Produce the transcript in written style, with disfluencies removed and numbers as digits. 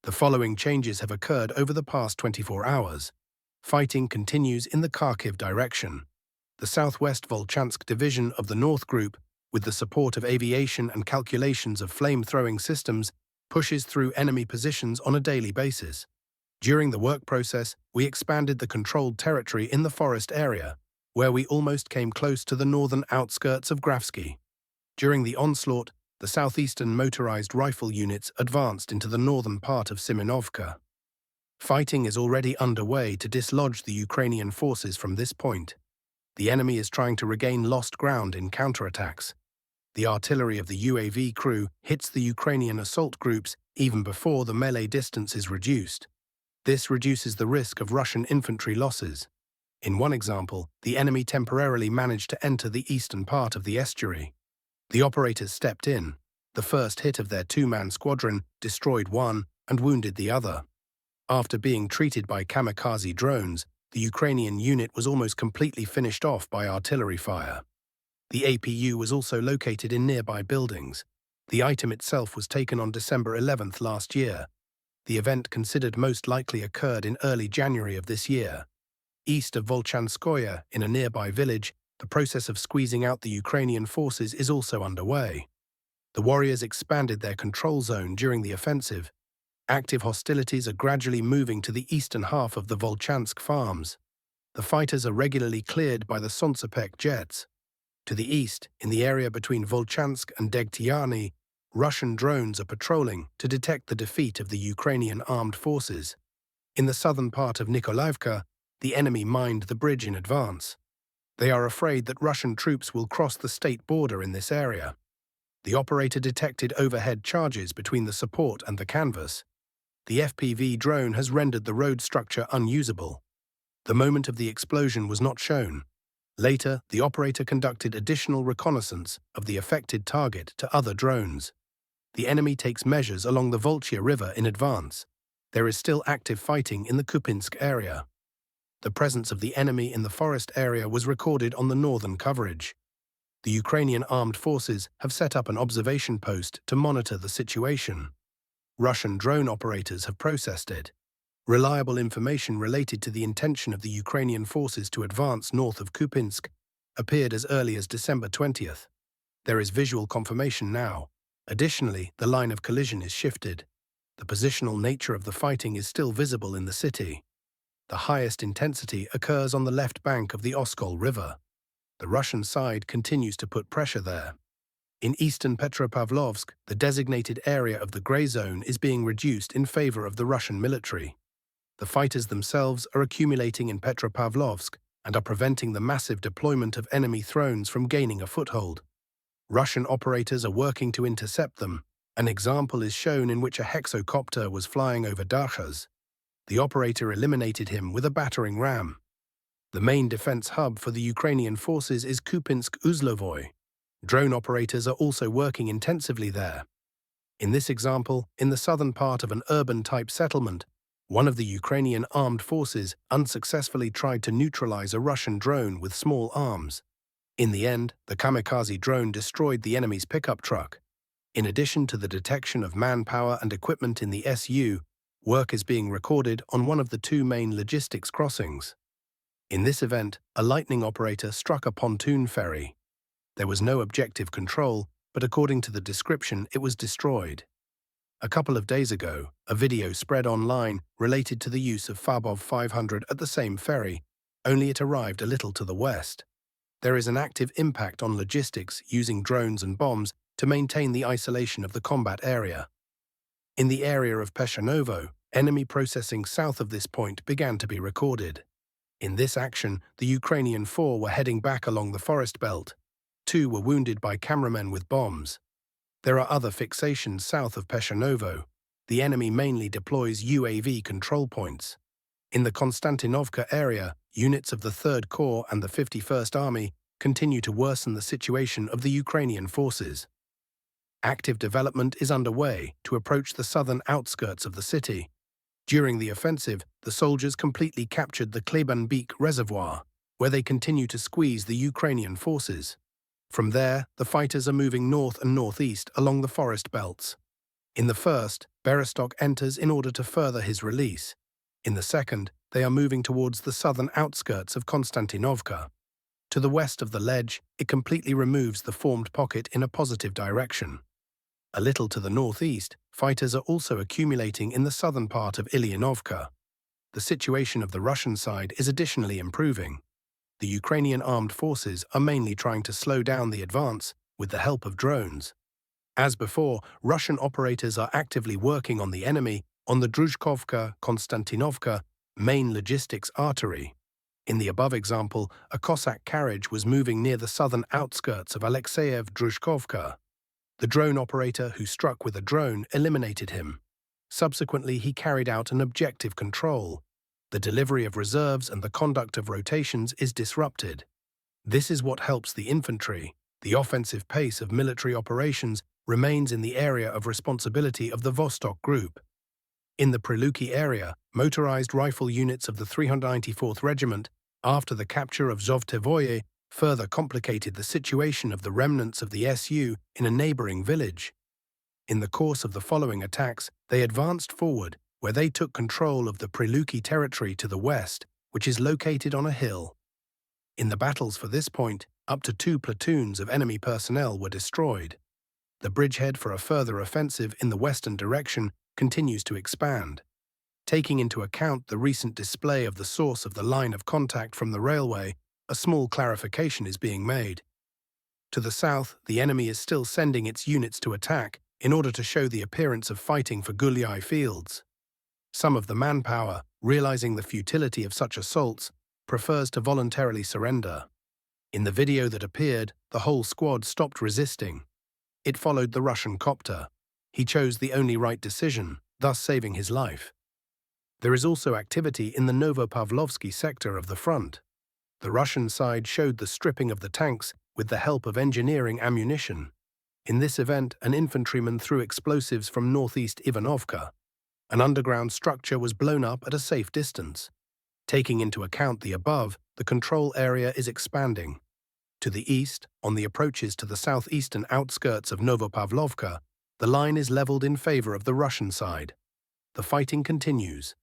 The following changes have occurred over the past 24 hours. Fighting continues in the Kharkiv direction. The southwest Volchansk division of the North Group, with the support of aviation and calculations of flame-throwing systems, pushes through enemy positions on a daily basis. During the work process, we expanded the controlled territory in the forest area, where we almost came close to the northern outskirts of Grafsky. During the onslaught, the southeastern motorized rifle units advanced into the northern part of Simonovka. Fighting is already underway to dislodge the Ukrainian forces from this point. The enemy is trying to regain lost ground in counterattacks. The artillery of the UAV crew hits the Ukrainian assault groups even before the melee distance is reduced. This reduces the risk of Russian infantry losses. In one example, the enemy temporarily managed to enter the eastern part of the estuary. The operators stepped in. The first hit of their two-man squadron destroyed one and wounded the other. After being treated by kamikaze drones, the Ukrainian unit was almost completely finished off by artillery fire. The APU was also located in nearby buildings. The item itself was taken on December 11th last year. The event considered most likely occurred in early January of this year. East of Volchanskoye, in a nearby village, the process of squeezing out the Ukrainian forces is also underway. The warriors expanded their control zone during the offensive. Active hostilities are gradually moving to the eastern half of the Volchansk farms. The fighters are regularly cleared by the Solntsepek jets. To the east, in the area between Volchansk and Degtyani, Russian drones are patrolling to detect the defeat of the Ukrainian armed forces. In the southern part of Nikolaevka, the enemy mined the bridge in advance. They are afraid that Russian troops will cross the state border in this area. The operator detected overhead charges between the support and the canvas. The FPV drone has rendered the road structure unusable. The moment of the explosion was not shown. Later, the operator conducted additional reconnaissance of the affected target to other drones. The enemy takes measures along the Volkhya River in advance. There is still active fighting in the Kupyansk area. The presence of the enemy in the forest area was recorded on the northern coverage. The Ukrainian armed forces have set up an observation post to monitor the situation. Russian drone operators have processed it. Reliable information related to the intention of the Ukrainian forces to advance north of Kupyansk appeared as early as December 20th. There is visual confirmation now. Additionally, the line of collision is shifted. The positional nature of the fighting is still visible in the city. The highest intensity occurs on the left bank of the OSkol River. The Russian side continues to put pressure there. In eastern Petropavlovsk, the designated area of the grey zone is being reduced in favor of the Russian military. The fighters themselves are accumulating in Petropavlovsk and are preventing the massive deployment of enemy drones from gaining a foothold. Russian operators are working to intercept them. An example is shown in which a hexacopter was flying over Darchas. The operator eliminated him with a battering ram. The main defense hub for the Ukrainian forces is Kupyansk-Uzlovoy. Drone operators are also working intensively there. In this example, in the southern part of an urban-type settlement, one of the Ukrainian armed forces unsuccessfully tried to neutralize a Russian drone with small arms. In the end, the kamikaze drone destroyed the enemy's pickup truck. In addition to the detection of manpower and equipment in the SU, work is being recorded on one of the two main logistics crossings. In this event, a lightning operator struck a pontoon ferry. There was no objective control, but according to the description, it was destroyed. A couple of days ago, a video spread online related to the use of Fabov 500 at the same ferry, only it arrived a little to the west. There is an active impact on logistics using drones and bombs to maintain the isolation of the combat area. In the area of Peshanovo, enemy processing south of this point began to be recorded. In this action, the Ukrainian 4 were heading back along the forest belt. 2 were wounded by cameramen with bombs. There are other fixations south of Peshanovo. The enemy mainly deploys UAV control points. In the Constantinovka area, units of the 3rd Corps and the 51st Army continue to worsen the situation of the Ukrainian forces. Active development is underway to approach the southern outskirts of the city. During the offensive, the soldiers completely captured the Klebanbek reservoir, where they continue to squeeze the Ukrainian forces. From there, the fighters are moving north and northeast along the forest belts. In the first, Berostok enters in order to further his release. In the second, they are moving towards the southern outskirts of Constantinovka. To the west of the ledge, it completely removes the formed pocket in a positive direction. A little to the northeast, fighters are also accumulating in the southern part of Ilyanovka. The situation of the Russian side is additionally improving. The Ukrainian armed forces are mainly trying to slow down the advance with the help of drones. As before, Russian operators are actively working on the enemy on the Druzhkovka-Konstantinovka main logistics artery. In the above example, a Cossack carriage was moving near the southern outskirts of Alexeyev-Druzhkovka. The drone operator who struck with a drone eliminated him. Subsequently, he carried out an objective control. The delivery of reserves and the conduct of rotations is disrupted. This is what helps the infantry. The offensive pace of military operations remains in the area of responsibility of the Vostok Group. In the Priluki area, motorized rifle units of the 394th Regiment, after the capture of Zhovtevoye, further complicated the situation of the remnants of the SU in a neighboring village. In the course of the following attacks, they advanced forward, where they took control of the Priluki territory to the west, which is located on a hill. In the battles for this point, up to 2 platoons of enemy personnel were destroyed. The bridgehead for a further offensive in the western direction continues to expand. Taking into account the recent display of the source of the line of contact from the railway, a small clarification is being made. To the south, the enemy is still sending its units to attack in order to show the appearance of fighting for Gulyai fields. Some of the manpower, realizing the futility of such assaults, prefers to voluntarily surrender. In the video that appeared, the whole squad stopped resisting. It followed the Russian copter. He chose the only right decision, thus saving his life. There is also activity in the Novopavlovsky sector of the front. The Russian side showed the stripping of the tanks with the help of engineering ammunition. In this event, an infantryman threw explosives from northeast Ivanovka. An underground structure was blown up at a safe distance. Taking into account the above, the control area is expanding. To the east, on the approaches to the southeastern outskirts of Novopavlovka, the line is leveled in favor of the Russian side. The fighting continues.